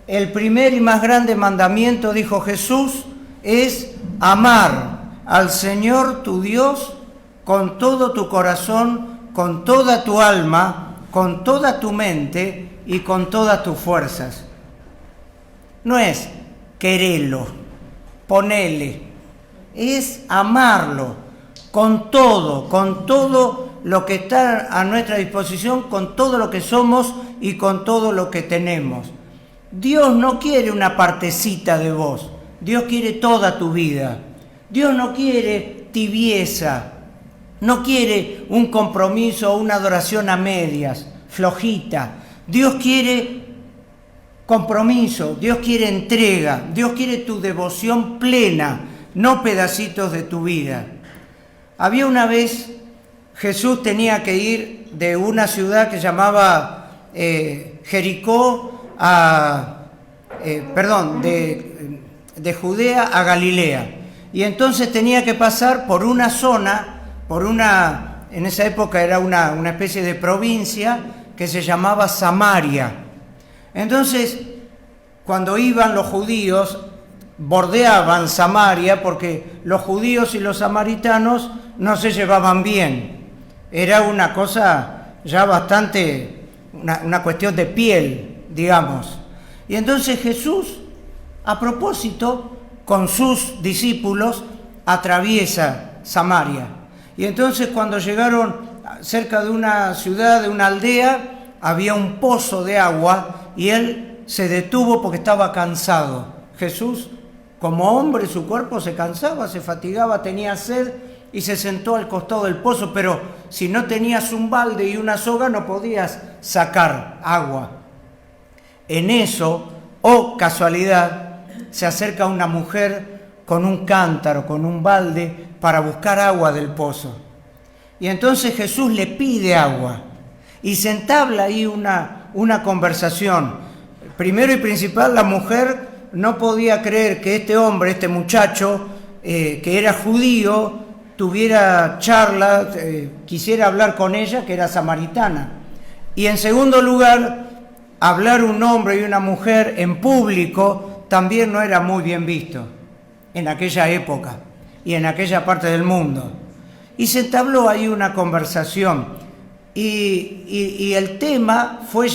el primer y más grande mandamiento, dijo Jesús, es amar al Señor tu Dios con todo tu corazón, con toda tu alma, con toda tu mente y con todas tus fuerzas. No es quererlo, ponele, es amarlo con todo lo que está a nuestra disposición, con todo lo que somos y con todo lo que tenemos. Dios no quiere una partecita de vos, Dios quiere toda tu vida. Dios no quiere tibieza, no quiere un compromiso o una adoración a medias, flojita. Dios quiere compromiso, Dios quiere entrega, Dios quiere tu devoción plena, no pedacitos de tu vida. Había una vez, Jesús tenía que ir de una ciudad que llamaba Jericó de Judea a Galilea. Y entonces tenía que pasar por una zona, en esa época era una especie de provincia que se llamaba Samaria. Entonces, cuando iban los judíos, bordeaban Samaria porque los judíos y los samaritanos no se llevaban bien. Era una cosa ya bastante, una cuestión de piel, digamos. Y entonces Jesús, a propósito, con sus discípulos, atraviesa Samaria. Y entonces cuando llegaron cerca de una ciudad, de una aldea, había un pozo de agua y él se detuvo porque estaba cansado. Jesús, como hombre, su cuerpo se cansaba, se fatigaba, tenía sed y se sentó al costado del pozo, pero si no tenías un balde y una soga no podías sacar agua. En eso, casualidad, se acerca una mujer con un cántaro, con un balde, para buscar agua del pozo. Y entonces Jesús le pide agua y se entabla ahí una conversación. Primero y principal, la mujer no podía creer que este hombre, este muchacho, que era judío, tuviera charla, quisiera hablar con ella, que era samaritana. Y en segundo lugar, hablar un hombre y una mujer en público también no era muy bien visto en aquella época y en aquella parte del mundo. Y se entabló ahí una conversación y el tema fue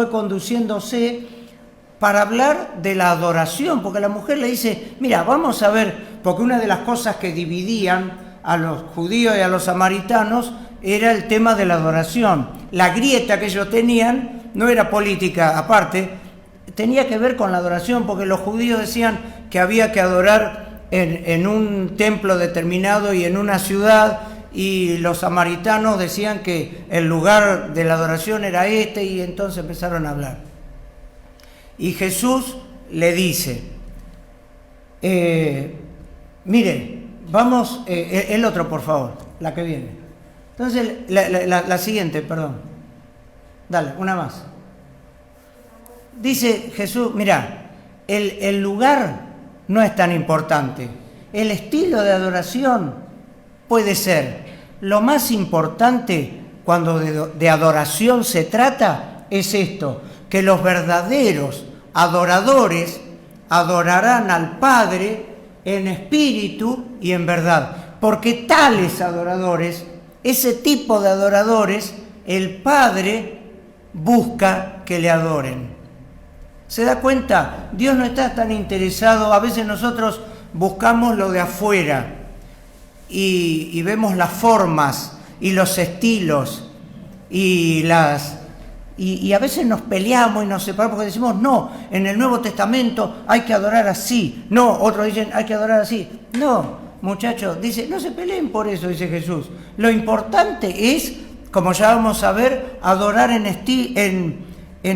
conduciéndose para hablar de la adoración, porque la mujer le dice, mira, vamos a ver, porque una de las cosas que dividían a los judíos y a los samaritanos era el tema de la adoración. La grieta que ellos tenían no era política aparte, tenía que ver con la adoración, porque los judíos decían que había que adorar en un templo determinado y en una ciudad, y los samaritanos decían que el lugar de la adoración era este, y entonces empezaron a hablar. Y Jesús le dice, mire, vamos, el otro por favor, la que viene. Entonces, la siguiente, perdón. Dale, una más. Dice Jesús, mira, el lugar no es tan importante. El estilo de adoración puede ser. Lo más importante cuando de adoración se trata es esto, que los verdaderos adoradores adorarán al Padre en espíritu y en verdad. Porque tales adoradores, ese tipo de adoradores, el Padre busca que le adoren. ¿Se da cuenta? Dios no está tan interesado, a veces nosotros buscamos lo de afuera y vemos las formas y los estilos y a veces nos peleamos y nos separamos porque decimos, no, en el Nuevo Testamento hay que adorar así, no, otros dicen hay que adorar así. No, muchachos, dice, no se peleen por eso, dice Jesús. Lo importante es, como ya vamos a ver, adorar en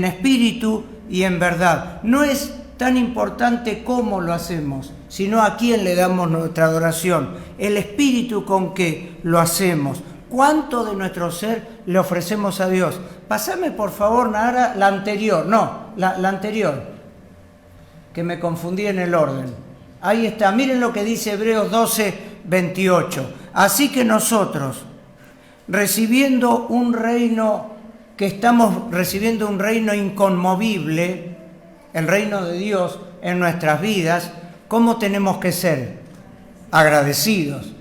espíritu y en verdad. No es tan importante cómo lo hacemos, sino a quién le damos nuestra adoración, el espíritu con que lo hacemos, cuánto de nuestro ser le ofrecemos a Dios. Pásame por favor, Nara, la anterior, la anterior, que me confundí en el orden. Ahí está, miren lo que dice Hebreos 12:28. Así que nosotros, recibiendo un reino inconmovible, el reino de Dios en nuestras vidas, ¿cómo tenemos que ser? Agradecidos.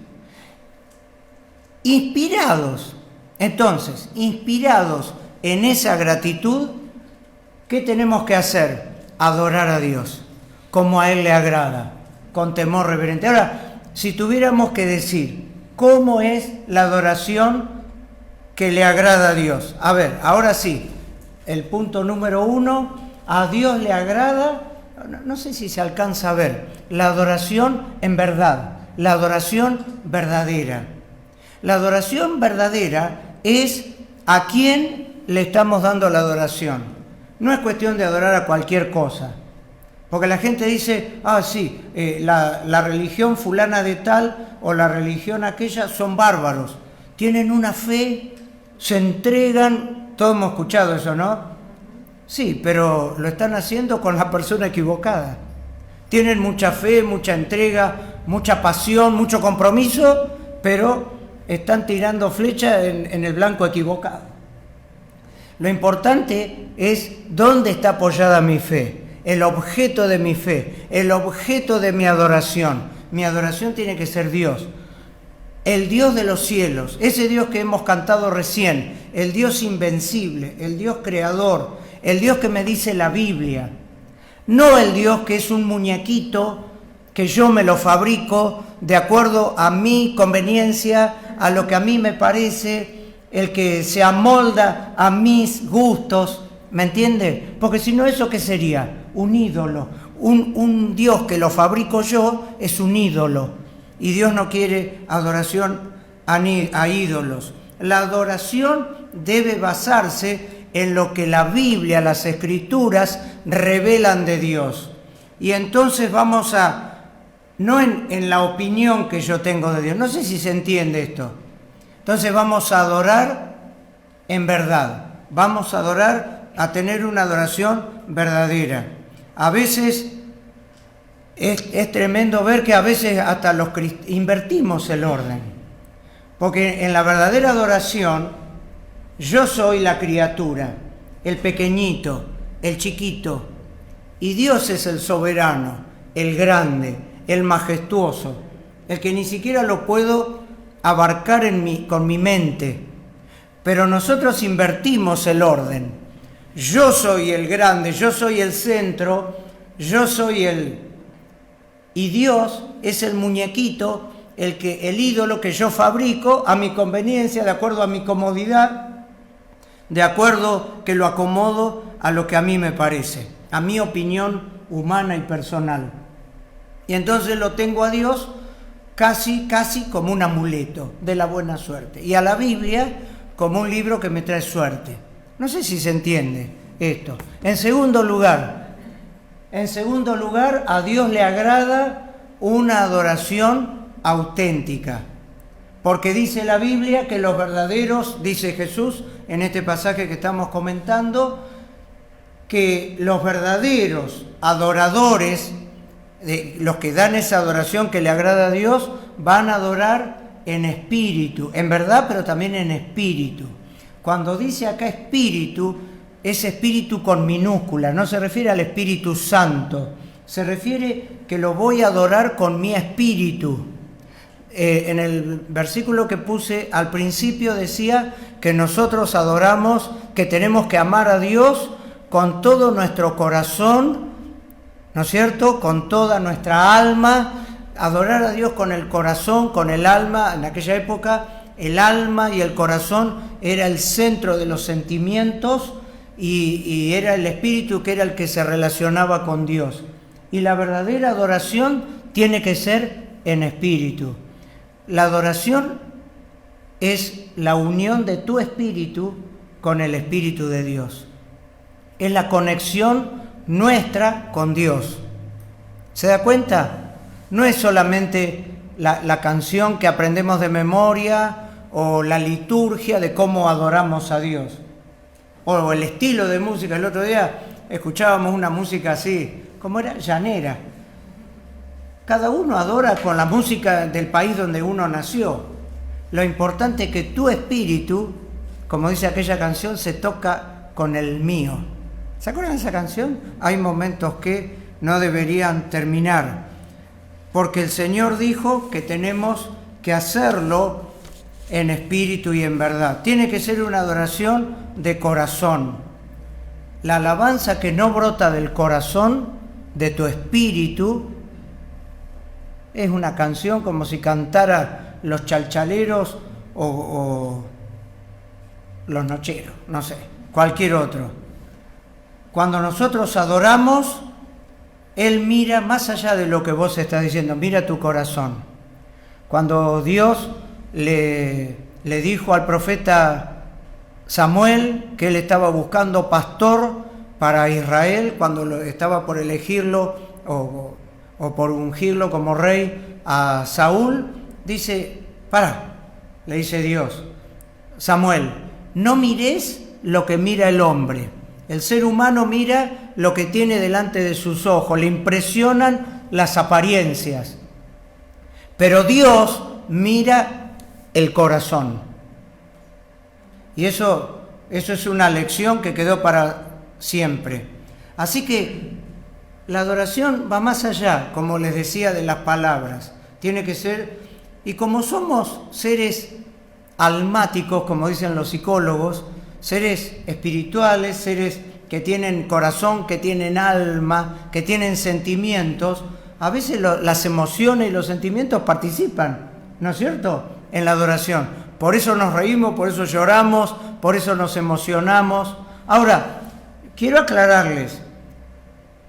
Inspirados. Entonces, inspirados en esa gratitud, ¿qué tenemos que hacer? Adorar a Dios, como a Él le agrada, con temor reverente. Ahora, si tuviéramos que decir cómo es la adoración que le agrada a Dios. A ver, ahora sí, el punto número 1, a Dios le agrada, no sé si se alcanza a ver, la adoración en verdad, la adoración verdadera. La adoración verdadera es a quién le estamos dando la adoración. No es cuestión de adorar a cualquier cosa. Porque la gente dice, sí, la religión fulana de tal o la religión aquella son bárbaros. Tienen una fe, se entregan, todos hemos escuchado eso, ¿no? Sí, pero lo están haciendo con la persona equivocada. Tienen mucha fe, mucha entrega, mucha pasión, mucho compromiso, pero están tirando flechas en el blanco equivocado. Lo importante es dónde está apoyada mi fe. El objeto de mi fe, el objeto de mi adoración. Mi adoración tiene que ser Dios, el Dios de los cielos, ese Dios que hemos cantado recién, el Dios invencible, el Dios creador, el Dios que me dice la Biblia. No el Dios que es un muñequito que yo me lo fabrico de acuerdo a mi conveniencia, a lo que a mí me parece, el que se amolda a mis gustos. ¿Me entiende? Porque si no, ¿eso qué sería? Un ídolo. Un Dios que lo fabrico yo es un ídolo. Y Dios no quiere adoración a ídolos. La adoración debe basarse en lo que la Biblia, las Escrituras revelan de Dios. Y entonces vamos a, no en la opinión que yo tengo de Dios, no sé si se entiende esto. Entonces vamos a adorar en verdad. Vamos a adorar, a tener una adoración verdadera. A veces es tremendo ver que a veces hasta los invertimos el orden. Porque en la verdadera adoración, yo soy la criatura, el pequeñito, el chiquito, y Dios es el soberano, el grande, el majestuoso, el que ni siquiera lo puedo abarcar con mi mente. Pero nosotros invertimos el orden. Yo soy el grande, yo soy el centro, yo soy y Dios es el muñequito, el ídolo que yo fabrico a mi conveniencia, de acuerdo a mi comodidad, de acuerdo que lo acomodo a lo que a mí me parece, a mi opinión humana y personal. Y entonces lo tengo a Dios casi como un amuleto de la buena suerte. Y a la Biblia como un libro que me trae suerte. No sé si se entiende esto. En segundo lugar, a Dios le agrada una adoración auténtica. Porque dice la Biblia que los verdaderos, dice Jesús en este pasaje que estamos comentando, que los verdaderos adoradores, los que dan esa adoración que le agrada a Dios, van a adorar en espíritu, en verdad, pero también en espíritu. Cuando dice acá espíritu, es espíritu con minúscula, no se refiere al Espíritu Santo, se refiere que lo voy a adorar con mi espíritu. En el versículo que puse al principio decía que nosotros adoramos, que tenemos que amar a Dios con todo nuestro corazón, ¿no es cierto? Con toda nuestra alma, adorar a Dios con el corazón, con el alma. En aquella época el alma y el corazón era el centro de los sentimientos y era el espíritu que era el que se relacionaba con Dios. Y la verdadera adoración tiene que ser en espíritu. La adoración es la unión de tu espíritu con el Espíritu de Dios. Es la conexión nuestra con Dios. ¿Se da cuenta? No es solamente la canción que aprendemos de memoria o la liturgia de cómo adoramos a Dios. O el estilo de música. El otro día escuchábamos una música así, como era llanera. Cada uno adora con la música del país donde uno nació. Lo importante es que tu espíritu, como dice aquella canción, se toca con el mío. ¿Se acuerdan de esa canción? Hay momentos que no deberían terminar, porque el Señor dijo que tenemos que hacerlo en espíritu y en verdad. Tiene que ser una adoración de corazón. La alabanza que no brota del corazón, de tu espíritu, es una canción como si cantara los chalchaleros o los nocheros, no sé, cualquier otro. Cuando nosotros adoramos, Él mira más allá de lo que vos estás diciendo, mira tu corazón. Cuando Dios le dijo al profeta Samuel que él estaba buscando pastor para Israel, cuando estaba por elegirlo o por ungirlo como rey a Saúl, dice, le dice Dios, Samuel, no mires lo que mira el hombre. El ser humano mira lo que tiene delante de sus ojos, le impresionan las apariencias, pero Dios mira el corazón. Y eso es una lección que quedó para siempre. Así que la adoración va más allá, como les decía, de las palabras. Tiene que ser, y como somos seres almáticos, como dicen los psicólogos, seres espirituales, seres que tienen corazón, que tienen alma, que tienen sentimientos, a veces las emociones y los sentimientos participan, ¿no es cierto?, en la adoración. Por eso nos reímos, por eso lloramos, por eso nos emocionamos. Ahora, quiero aclararles,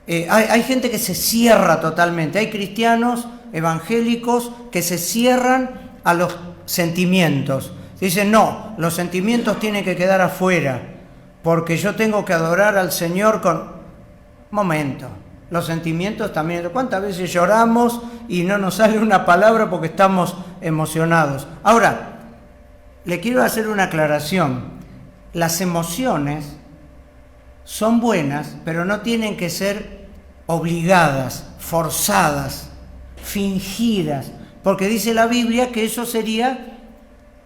hay gente que se cierra totalmente, hay cristianos evangélicos que se cierran a los sentimientos. Dicen, no, los sentimientos tienen que quedar afuera, porque yo tengo que adorar al Señor con... Momento, los sentimientos también... ¿Cuántas veces lloramos y no nos sale una palabra porque estamos emocionados? Ahora, le quiero hacer una aclaración. Las emociones son buenas, pero no tienen que ser obligadas, forzadas, fingidas, porque dice la Biblia que eso sería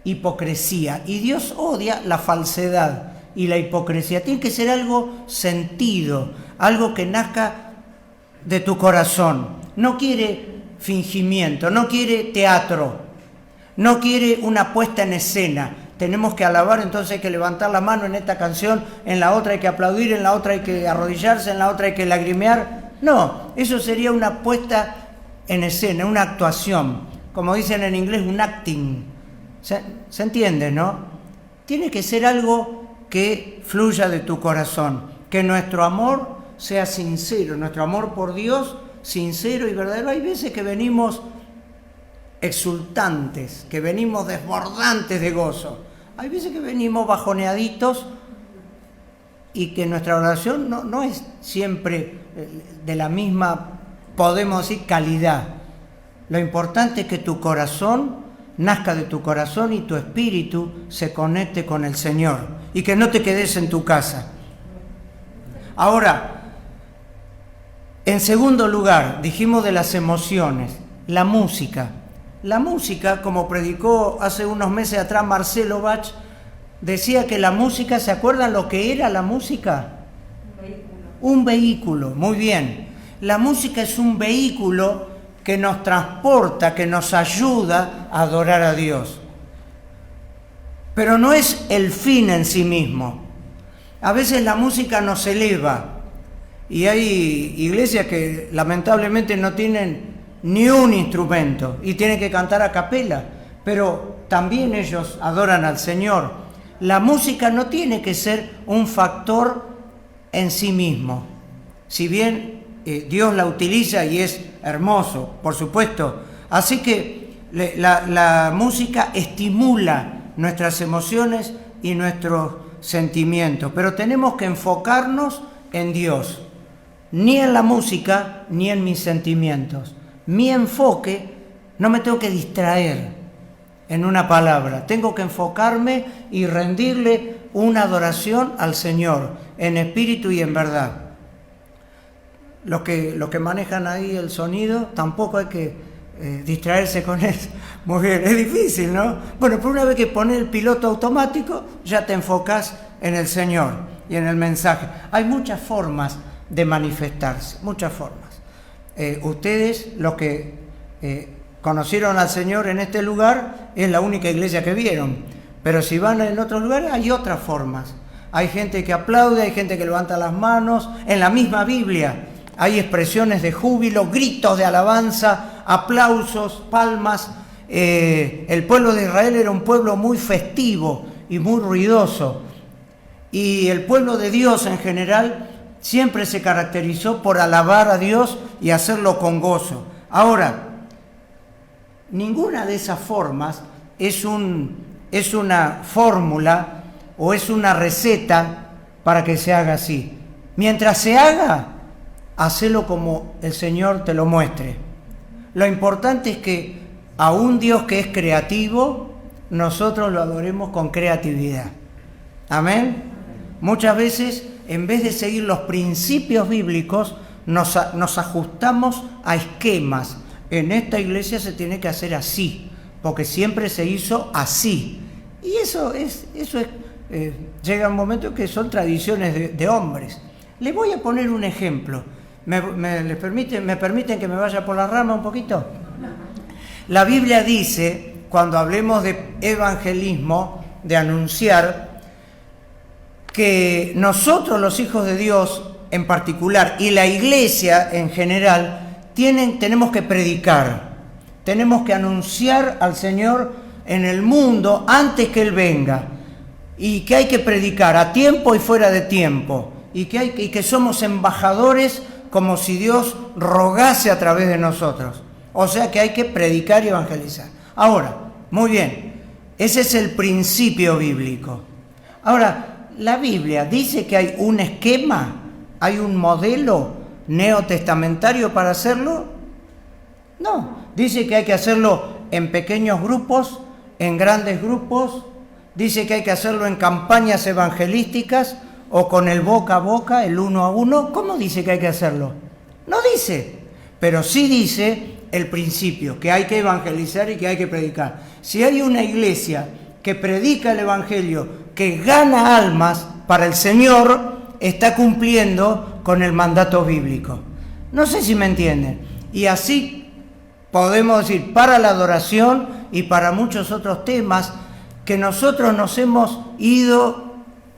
hipocresía, y Dios odia la falsedad y la hipocresía. Tiene que ser algo sentido, algo que nazca de tu corazón. No quiere fingimiento, no quiere teatro, no quiere una puesta en escena. Tenemos que alabar, entonces hay que levantar la mano en esta canción, en la otra hay que aplaudir, en la otra hay que arrodillarse, en la otra hay que lagrimear. No, eso sería una puesta en escena, una actuación. Como dicen en inglés, un acting. ¿Se entiende, no? Tiene que ser algo que fluya de tu corazón, que nuestro amor sea sincero, nuestro amor por Dios sincero y verdadero. Hay veces que venimos exultantes, que venimos desbordantes de gozo. Hay veces que venimos bajoneaditos y que nuestra oración no es siempre de la misma, podemos decir, calidad. Lo importante es que tu corazón nazca de tu corazón y tu espíritu se conecte con el Señor y que no te quedes en tu casa. Ahora, en segundo lugar, dijimos de las emociones, la música. La música, como predicó hace unos meses atrás Marcelo Bach, decía que la música, ¿se acuerdan lo que era la música? Un vehículo, muy bien. La música es un vehículo que nos transporta, que nos ayuda a adorar a Dios. Pero no es el fin en sí mismo. A veces la música nos eleva y hay iglesias que lamentablemente no tienen ni un instrumento y tienen que cantar a capela, pero también ellos adoran al Señor. La música no tiene que ser un factor en sí mismo. Si bien Dios la utiliza y es hermoso, por supuesto. Así que la música estimula nuestras emociones y nuestros sentimientos, pero tenemos que enfocarnos en Dios, ni en la música ni en mis sentimientos. Mi enfoque, no me tengo que distraer en una palabra, tengo que enfocarme y rendirle una adoración al Señor en espíritu y en verdad. Los que manejan ahí el sonido, tampoco hay que distraerse con eso. Muy bien, es difícil, ¿no? Bueno, pero una vez que pones el piloto automático, ya te enfocas en el Señor. y en el mensaje. Hay muchas formas de manifestarse, muchas formas. Ustedes, los que conocieron al Señor en este lugar, es la única iglesia que vieron. Pero si van en otros lugares, hay otras formas. Hay gente que aplaude, hay gente que levanta las manos. En la misma Biblia hay expresiones de júbilo, gritos de alabanza, aplausos, palmas. El pueblo de Israel era un pueblo muy festivo y muy ruidoso. Y el pueblo de Dios en general siempre se caracterizó por alabar a Dios y hacerlo con gozo. Ahora, ninguna de esas formas es una fórmula o es una receta para que se haga así. Mientras se haga, hacelo como el Señor te lo muestre. Lo importante es que a un Dios que es creativo, nosotros lo adoremos con creatividad. Amén. Muchas veces, en vez de seguir los principios bíblicos, nos ajustamos a esquemas. En esta iglesia se tiene que hacer así, porque siempre se hizo así. Y eso es llega un momento que son tradiciones de hombres. Les voy a poner un ejemplo. ¿Me permiten que me vaya por la rama un poquito? La Biblia dice, cuando hablemos de evangelismo, de anunciar, que nosotros los hijos de Dios en particular y la iglesia en general tenemos que predicar, tenemos que anunciar al Señor en el mundo antes que Él venga, y que hay que predicar a tiempo y fuera de tiempo, y que somos embajadores como si Dios rogase a través de nosotros. O sea que hay que predicar y evangelizar. Ahora, muy bien, ese es el principio bíblico. Ahora, la Biblia dice que hay un esquema, hay un modelo neotestamentario para hacerlo. No, dice que hay que hacerlo en pequeños grupos, en grandes grupos, dice que hay que hacerlo en campañas evangelísticas o con el boca a boca, el uno a uno. ¿Cómo dice que hay que hacerlo? No dice, pero sí dice el principio, que hay que evangelizar y que hay que predicar. Si hay una iglesia que predica el evangelio, que gana almas para el Señor, está cumpliendo con el mandato bíblico. No sé si me entienden. Y así podemos decir, para la adoración y para muchos otros temas, que nosotros nos hemos ido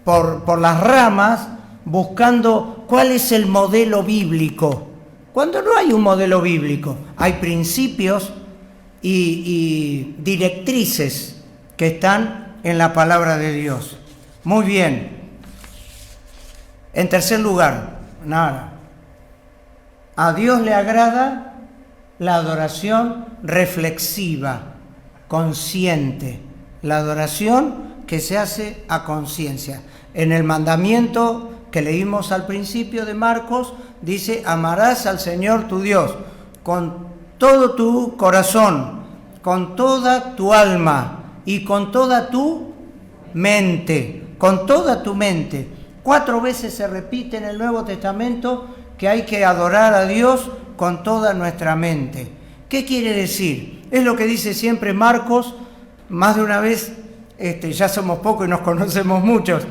por las ramas buscando cuál es el modelo bíblico. Cuando no hay un modelo bíblico, hay principios y directrices que están en la palabra de Dios. Muy bien. En tercer lugar, a Dios le agrada la adoración reflexiva, consciente, la adoración que se hace a conciencia. En el mandamiento que leímos al principio de Marcos, dice, amarás al Señor tu Dios con todo tu corazón, con toda tu alma y con toda tu mente, con toda tu mente. 4 veces se repite en el Nuevo Testamento que hay que adorar a Dios con toda nuestra mente. ¿Qué quiere decir? Es lo que dice siempre Marcos, más de una vez, ya somos pocos y nos conocemos muchos.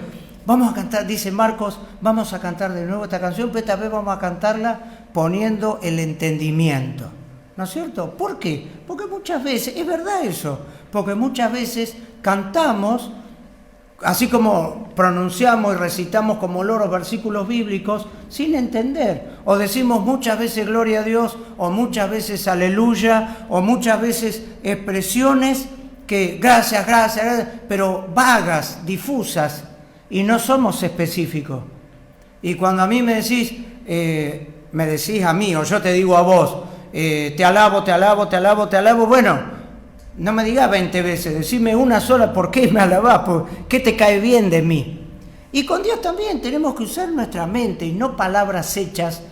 Vamos a cantar, dice Marcos, vamos a cantar de nuevo esta canción, pero esta vez vamos a cantarla poniendo el entendimiento. ¿No es cierto? ¿Por qué? Porque muchas veces, es verdad eso, porque muchas veces cantamos, así como pronunciamos y recitamos como loros versículos bíblicos, sin entender. O decimos muchas veces gloria a Dios, o muchas veces aleluya, o muchas veces expresiones que gracias, pero vagas, difusas, y no somos específicos. Y cuando a mí me decís a mí, o yo te digo a vos, te alabo, bueno, no me digas 20 veces, decime una sola, ¿por qué me alabás? ¿Por qué te cae bien de mí? Y con Dios también tenemos que usar nuestra mente y no palabras hechas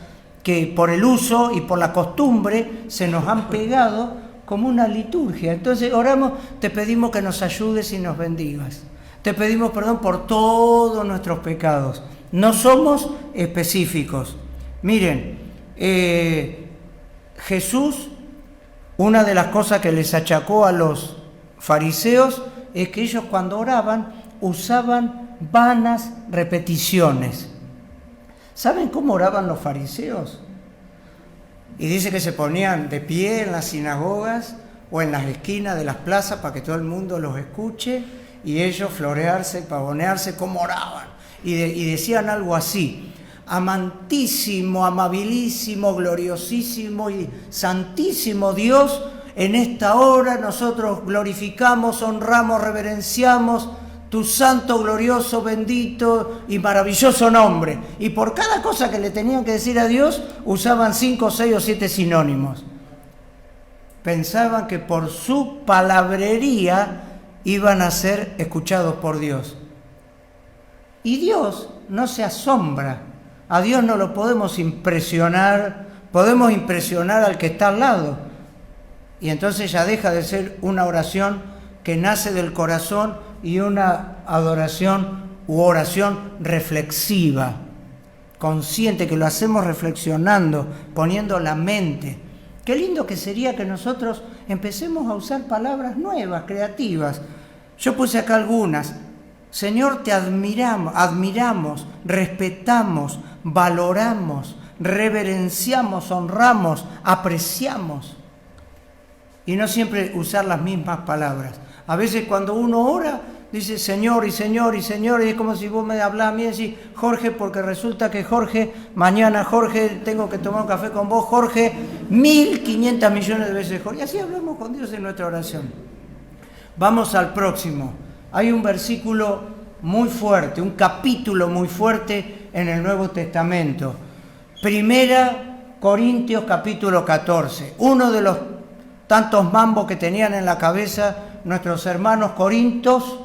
que por el uso y por la costumbre se nos han pegado como una liturgia. Entonces oramos, te pedimos que nos ayudes y nos bendigas. Te pedimos perdón por todos nuestros pecados. No somos específicos. Miren, Jesús, una de las cosas que les achacó a los fariseos es que ellos cuando oraban usaban vanas repeticiones. ¿Saben cómo oraban los fariseos? Y dice que se ponían de pie en las sinagogas o en las esquinas de las plazas para que todo el mundo los escuche y ellos florearse, pavonearse, cómo oraban. Y decían algo así: amantísimo, amabilísimo, gloriosísimo y santísimo Dios, en esta hora nosotros glorificamos, honramos, reverenciamos tu santo, glorioso, bendito y maravilloso nombre. Y por cada cosa que le tenían que decir a Dios, usaban 5, 6 o 7 sinónimos. Pensaban que por su palabrería iban a ser escuchados por Dios. Y Dios no se asombra. A Dios no lo podemos impresionar. Podemos impresionar al que está al lado. Y entonces ya deja de ser una oración que nace del corazón y una adoración u oración reflexiva, consciente, que lo hacemos reflexionando, poniendo la mente. Qué lindo que sería que nosotros empecemos a usar palabras nuevas, creativas. Yo puse acá algunas. Señor, te admiramos, respetamos, valoramos, reverenciamos, honramos, apreciamos. Y no siempre usar las mismas palabras. A veces cuando uno ora, dice Señor y Señor y Señor, y es como si vos me hablás a mí y decís Jorge, porque resulta que Jorge, mañana Jorge, tengo que tomar un café con vos, Jorge, 1500 millones de veces Jorge. Y así hablamos con Dios en nuestra oración. Vamos al próximo. Hay un versículo muy fuerte, un capítulo muy fuerte en el Nuevo Testamento. Primera Corintios capítulo 14. Uno de los tantos mambos que tenían en la cabeza nuestros hermanos corintios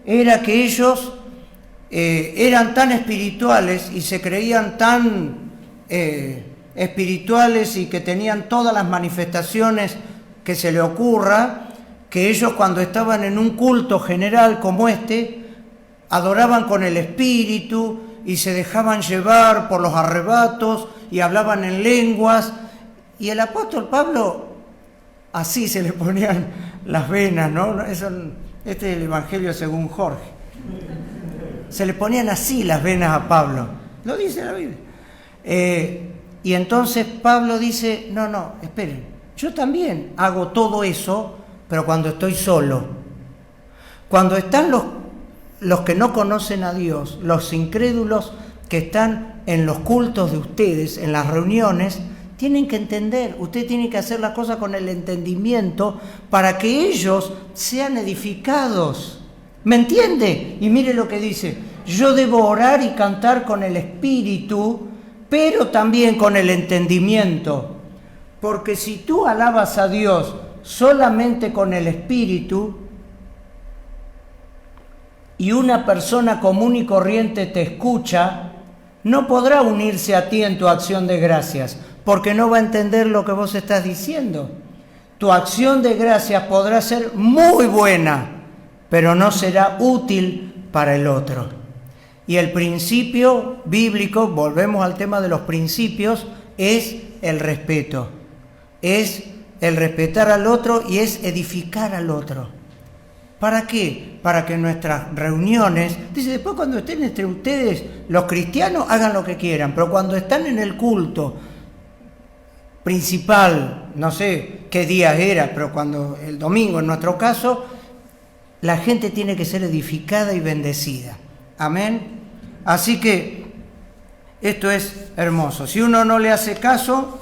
era que ellos eran tan espirituales y se creían tan espirituales y que tenían todas las manifestaciones que se le ocurra, que ellos cuando estaban en un culto general como este, adoraban con el espíritu y se dejaban llevar por los arrebatos y hablaban en lenguas. Y el apóstol Pablo, así se le ponían las venas, ¿no? Este es el Evangelio según Jorge. Se le ponían así las venas a Pablo. Lo dice la Biblia. Y entonces Pablo dice, no, esperen, yo también hago todo eso, pero cuando estoy solo. Cuando están los que no conocen a Dios, los incrédulos que están en los cultos de ustedes, en las reuniones, tienen que entender, usted tiene que hacer las cosas con el entendimiento para que ellos sean edificados. ¿Me entiende? Y mire lo que dice: yo debo orar y cantar con el espíritu, pero también con el entendimiento. Porque si tú alabas a Dios solamente con el espíritu y una persona común y corriente te escucha, no podrá unirse a ti en tu acción de gracias, porque no va a entender lo que vos estás diciendo. Tu acción de gracias podrá ser muy buena, pero no será útil para el otro. Y el principio bíblico, volvemos al tema de los principios, es el respeto. Es el respetar al otro y es edificar al otro. ¿Para qué? Para que nuestras reuniones, dice, después cuando estén entre ustedes, los cristianos, hagan lo que quieran, pero cuando están en el culto principal, no sé qué día era, pero cuando el domingo en nuestro caso, la gente tiene que ser edificada y bendecida. Amén. Así que esto es hermoso. Si uno no le hace caso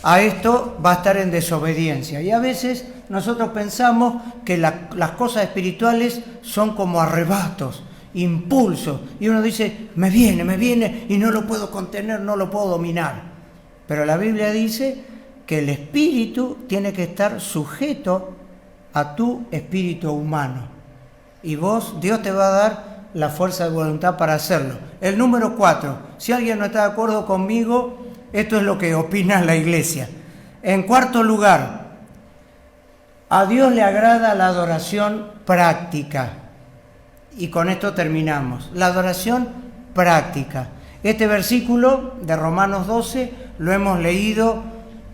a esto, va a estar en desobediencia. Y a veces nosotros pensamos que las cosas espirituales son como arrebatos, impulsos. Y uno dice, me viene y no lo puedo contener, no lo puedo dominar. Pero la Biblia dice que el espíritu tiene que estar sujeto a tu espíritu humano. Y Dios te va a dar la fuerza de voluntad para hacerlo. El número 4, si alguien no está de acuerdo conmigo, esto es lo que opina la Iglesia. En cuarto lugar, a Dios le agrada la adoración práctica. Y con esto terminamos. La adoración práctica. Este versículo de Romanos 12 lo hemos leído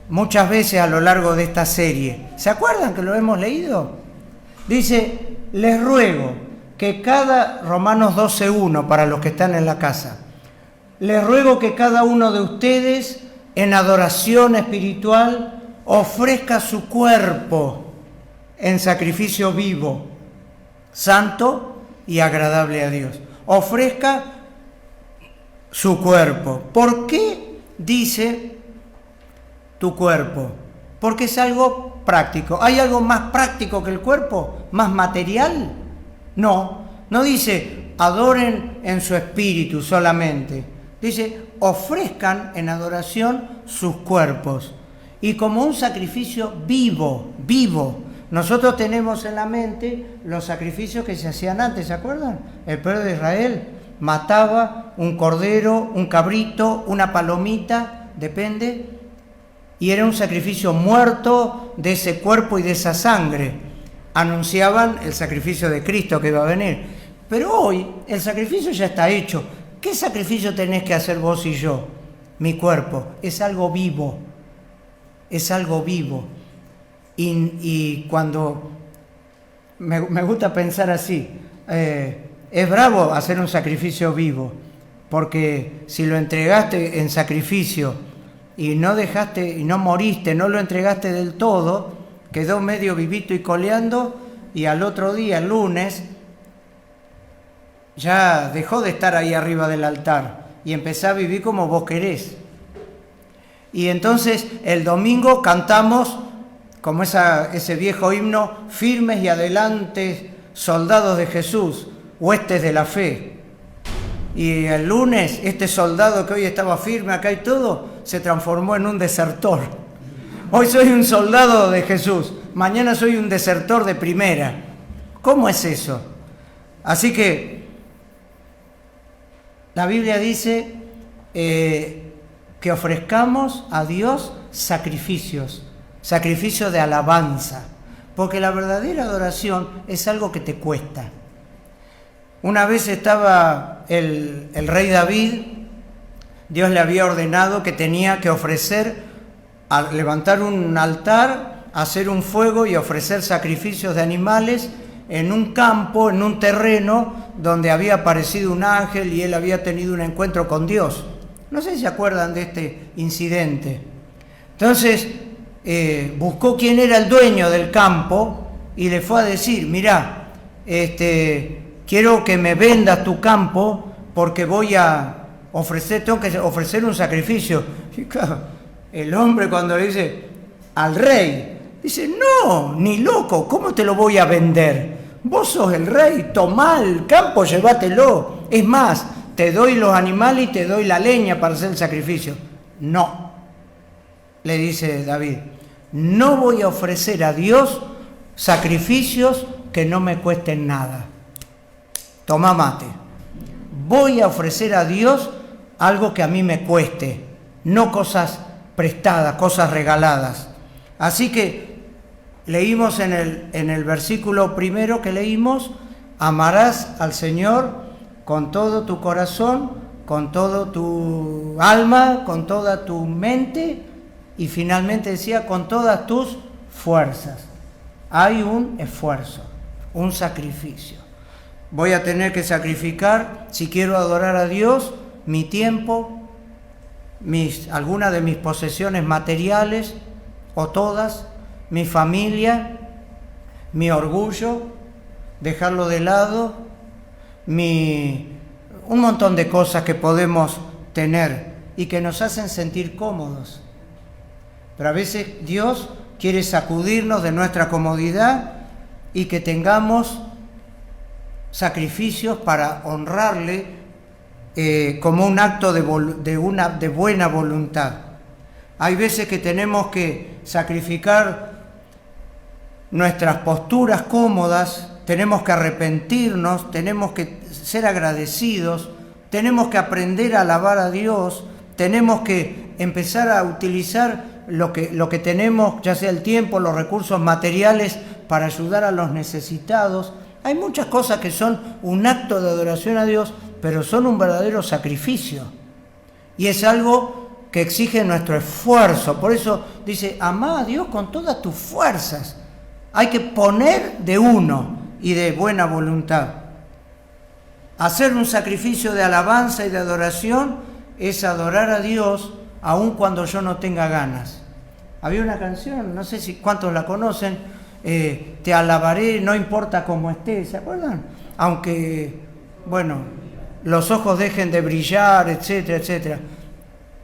muchas veces a lo largo de esta serie. ¿Se acuerdan que lo hemos leído? Dice, les ruego Romanos 12:1 para los que están en la casa, les ruego que cada uno de ustedes en adoración espiritual ofrezca su cuerpo en sacrificio vivo, santo y agradable a Dios. Ofrezca su cuerpo. ¿Por qué dice tu cuerpo? Porque es algo práctico. ¿Hay algo más práctico que el cuerpo? ¿Más material? No dice adoren en su espíritu solamente. Dice ofrezcan en adoración sus cuerpos. Y como un sacrificio vivo. Nosotros tenemos en la mente los sacrificios que se hacían antes, ¿se acuerdan? El pueblo de Israel mataba un cordero, un cabrito, una palomita, depende, y era un sacrificio muerto de ese cuerpo y de esa sangre. Anunciaban el sacrificio de Cristo que iba a venir. Pero hoy el sacrificio ya está hecho. ¿Qué sacrificio tenés que hacer vos y yo? Mi cuerpo. Es algo vivo. Y cuando me gusta pensar así, es bravo hacer un sacrificio vivo, porque si lo entregaste en sacrificio y no dejaste y no moriste, no lo entregaste del todo, quedó medio vivito y coleando, y al otro día, el lunes, ya dejó de estar ahí arriba del altar y empezó a vivir como vos querés. Y entonces el domingo cantamos como ese viejo himno, firmes y adelante, soldados de Jesús, huestes de la fe. Y el lunes, este soldado que hoy estaba firme acá y todo, se transformó en un desertor. Hoy soy un soldado de Jesús, mañana soy un desertor de primera. ¿Cómo es eso? Así que la Biblia dice que ofrezcamos a Dios sacrificios de alabanza, porque la verdadera adoración es algo que te cuesta. Una vez estaba el rey David, Dios le había ordenado que tenía que levantar un altar, hacer un fuego y ofrecer sacrificios de animales en un campo, en un terreno donde había aparecido un ángel y él había tenido un encuentro con Dios. No sé si se acuerdan de este incidente. Entonces buscó quién era el dueño del campo y le fue a decir, mirá, quiero que me vendas tu campo porque tengo que ofrecer un sacrificio. Y claro, el hombre cuando le dice al rey, dice, no, ni loco, ¿cómo te lo voy a vender? Vos sos el rey, tomá el campo, llévatelo. Es más, te doy los animales y te doy la leña para hacer el sacrificio. No, le dice David, no voy a ofrecer a Dios sacrificios que no me cuesten nada. Tomá mate. Voy a ofrecer a Dios algo que a mí me cueste, no cosas prestadas, cosas regaladas. Así que leímos en el versículo primero que leímos, amarás al Señor con todo tu corazón, con todo tu alma, con toda tu mente y finalmente decía con todas tus fuerzas. Hay un esfuerzo, un sacrificio. Voy a tener que sacrificar, si quiero adorar a Dios, mi tiempo, algunas de mis posesiones materiales o todas, mi familia, mi orgullo, dejarlo de lado, un montón de cosas que podemos tener y que nos hacen sentir cómodos. Pero a veces Dios quiere sacudirnos de nuestra comodidad y que tengamos sacrificios para honrarle como un acto de buena voluntad. Hay veces que tenemos que sacrificar nuestras posturas cómodas, tenemos que arrepentirnos, tenemos que ser agradecidos, tenemos que aprender a alabar a Dios, tenemos que empezar a utilizar lo que tenemos, ya sea el tiempo, los recursos materiales, para ayudar a los necesitados. Hay muchas cosas que son un acto de adoración a Dios, pero son un verdadero sacrificio. Y es algo que exige nuestro esfuerzo. Por eso dice, amá a Dios con todas tus fuerzas. Hay que poner de uno y de buena voluntad. Hacer un sacrificio de alabanza y de adoración es adorar a Dios aun cuando yo no tenga ganas. Había una canción, no sé si cuántos la conocen, te alabaré, no importa cómo esté, ¿se acuerdan? Aunque, bueno, los ojos dejen de brillar, etcétera, etcétera.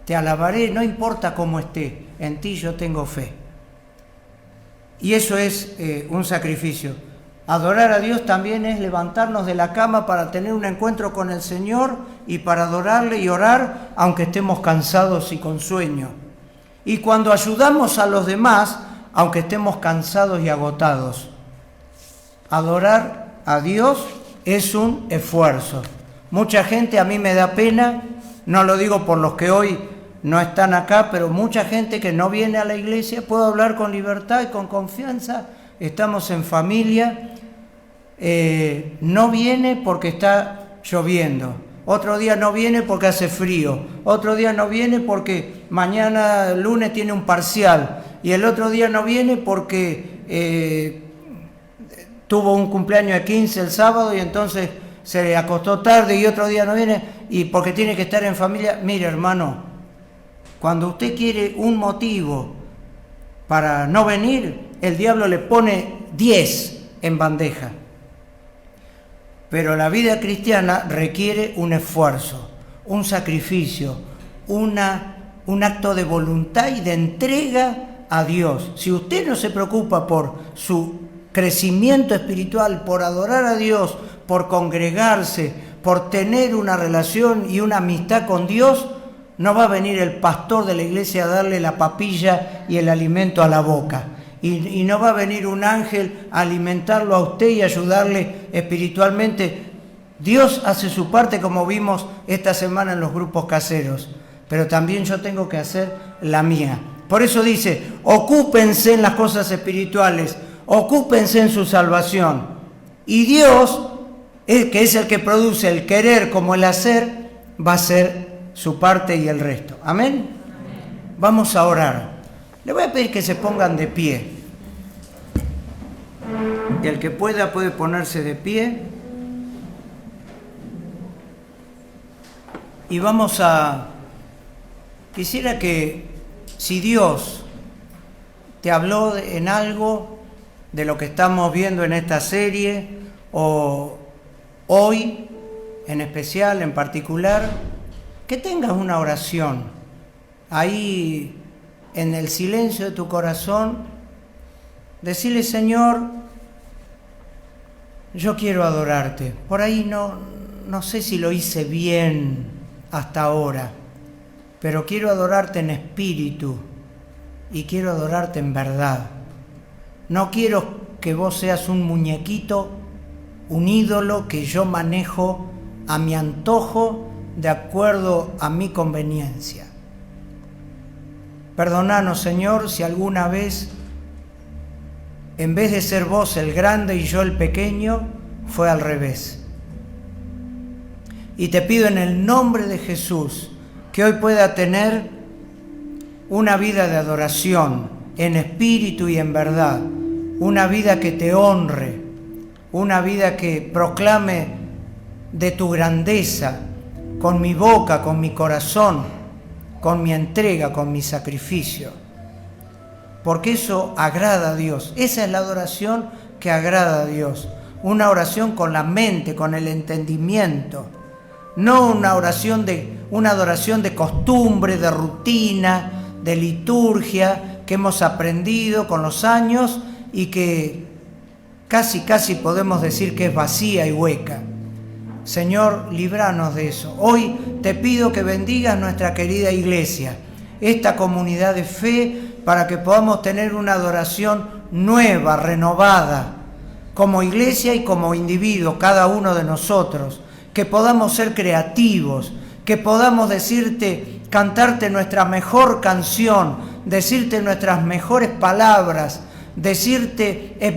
Te alabaré, no importa cómo esté, en ti yo tengo fe. Y eso es un sacrificio. Adorar a Dios también es levantarnos de la cama para tener un encuentro con el Señor y para adorarle y orar, aunque estemos cansados y con sueño. Y cuando ayudamos a los demás, aunque estemos cansados y agotados. Adorar a Dios es un esfuerzo. Mucha gente, a mí me da pena, no lo digo por los que hoy no están acá, pero mucha gente que no viene a la iglesia, puedo hablar con libertad y con confianza, estamos en familia, no viene porque está lloviendo, otro día no viene porque hace frío, otro día no viene porque mañana lunes tiene un parcial, y el otro día no viene porque tuvo un cumpleaños de 15 el sábado y entonces se acostó tarde, y otro día no viene y porque tiene que estar en familia. Mire, hermano, cuando usted quiere un motivo para no venir, el diablo le pone 10 en bandeja. Pero la vida cristiana requiere un esfuerzo, un sacrificio, un acto de voluntad y de entrega a Dios. Si usted no se preocupa por su crecimiento espiritual, por adorar a Dios, por congregarse, por tener una relación y una amistad con Dios, no va a venir el pastor de la iglesia a darle la papilla y el alimento a la boca. Y no va a venir un ángel a alimentarlo a usted y ayudarle espiritualmente. Dios hace su parte, como vimos esta semana en los grupos caseros. Pero también yo tengo que hacer la mía. Por eso dice, ocúpense en las cosas espirituales, ocúpense en su salvación. Y Dios, que es el que produce el querer como el hacer, va a hacer su parte y el resto. ¿Amén? Amén. Vamos a orar. Le voy a pedir que se pongan de pie. Y el que pueda puede ponerse de pie. Y vamos a... Quisiera que, si Dios te habló en algo de lo que estamos viendo en esta serie, o hoy en especial, en particular, que tengas una oración ahí en el silencio de tu corazón, decirle: Señor, yo quiero adorarte. Por ahí no sé si lo hice bien hasta ahora, pero quiero adorarte en espíritu y quiero adorarte en verdad. No quiero que vos seas un muñequito, un ídolo que yo manejo a mi antojo, de acuerdo a mi conveniencia. Perdónanos, Señor, si alguna vez, en vez de ser vos el grande y yo el pequeño, fue al revés. Y te pido en el nombre de Jesús que hoy pueda tener una vida de adoración en espíritu y en verdad, una vida que te honre, una vida que proclame de tu grandeza, con mi boca, con mi corazón, con mi entrega, con mi sacrificio. Porque eso agrada a Dios. Esa es la adoración que agrada a Dios. Una oración con la mente, con el entendimiento. No una adoración de costumbre, de rutina, de liturgia, que hemos aprendido con los años y que casi podemos decir que es vacía y hueca. Señor, líbranos de eso. Hoy te pido que bendigas nuestra querida iglesia, esta comunidad de fe, para que podamos tener una adoración nueva, renovada, como iglesia y como individuo, cada uno de nosotros, que podamos ser creativos, que podamos cantarte nuestra mejor canción, decirte nuestras mejores palabras,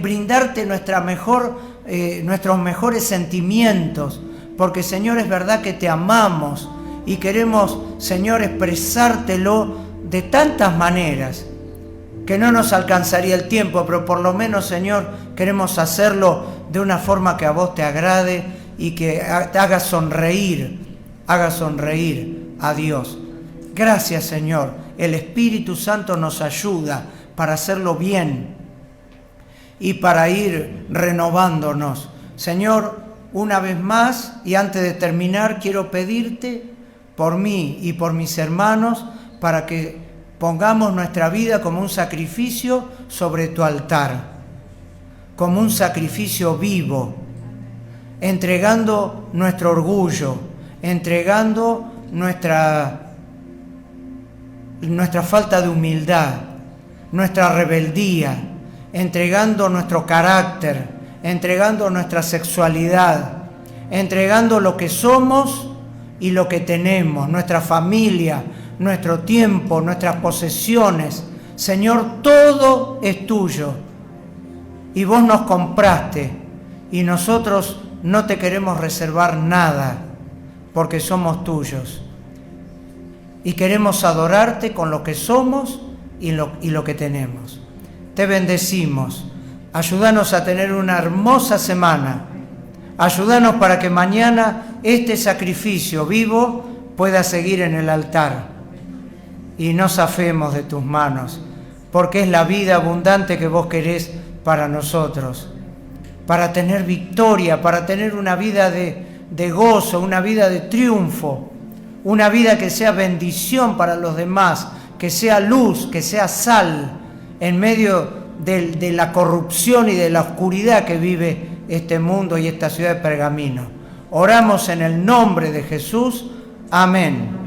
brindarte nuestros mejores sentimientos, porque, Señor, es verdad que te amamos y queremos, Señor, expresártelo de tantas maneras que no nos alcanzaría el tiempo, pero por lo menos, Señor, queremos hacerlo de una forma que a vos te agrade y que haga sonreír a Dios. Gracias, Señor. El Espíritu Santo nos ayuda para hacerlo bien y para ir renovándonos. Señor, una vez más, y antes de terminar, quiero pedirte por mí y por mis hermanos para que pongamos nuestra vida como un sacrificio sobre tu altar, como un sacrificio vivo, entregando nuestro orgullo, entregando nuestra falta de humildad, nuestra rebeldía, entregando nuestro carácter, entregando nuestra sexualidad, entregando lo que somos y lo que tenemos, nuestra familia, nuestro tiempo, nuestras posesiones. Señor, todo es tuyo y vos nos compraste y nosotros no te queremos reservar nada porque somos tuyos y queremos adorarte con lo que somos y lo que tenemos. Te bendecimos. Ayúdanos a tener una hermosa semana. Ayúdanos para que mañana este sacrificio vivo pueda seguir en el altar y no zafemos de tus manos, porque es la vida abundante que vos querés para nosotros, para tener victoria, para tener una vida de gozo, una vida de triunfo, una vida que sea bendición para los demás, que sea luz, que sea sal en medio de la corrupción y de la oscuridad que vive este mundo y esta ciudad de Pergamino. Oramos en el nombre de Jesús. Amén.